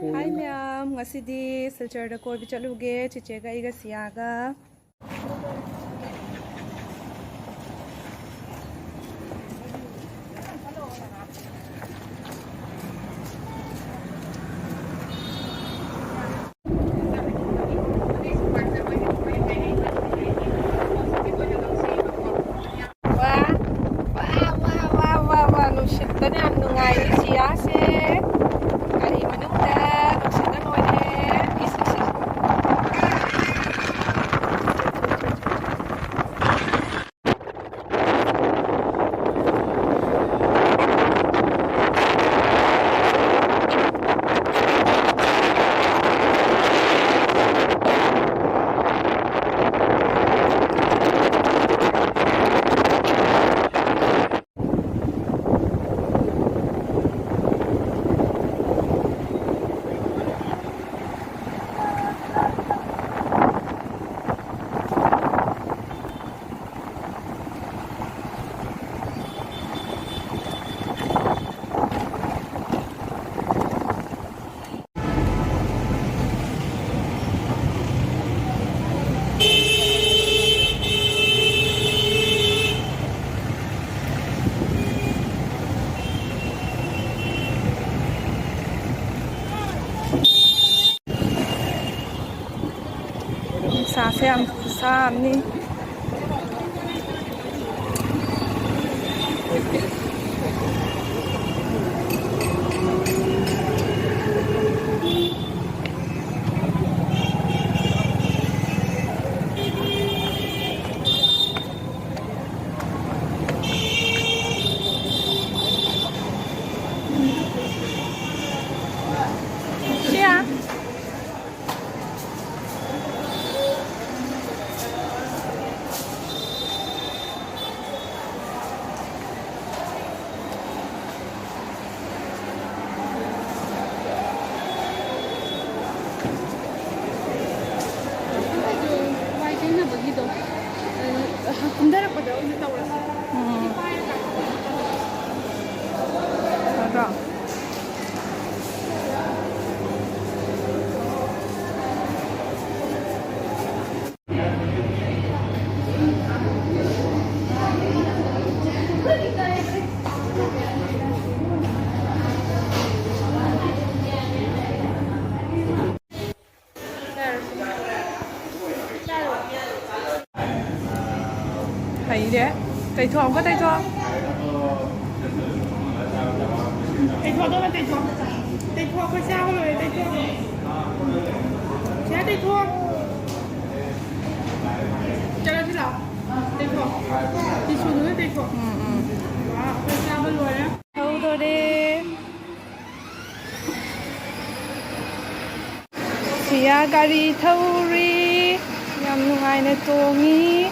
Hi ma'am, ngasidi Silchar da koiba chatluge chichega iga siyaga. Wow, nushitna yam nungay siyase. Kari manungda, nushitna noine. Sase ang sami. Siya. 군대라고도 오늘 떠올랐어. 맞아. Thấy đấy, tay thuồng có tay thuồng. Tay thuốc đó là tay thuốc. Tay thuốc có sao rồi tay thuốc. Chế tay thuốc. Cho lên thế nào? Tay thuốc. Đi xuống dưới tay thuốc. Wow, có sao bên rồi á. Thâu thôi đi. Siya gari thâu ri. Yam nungay na tongi.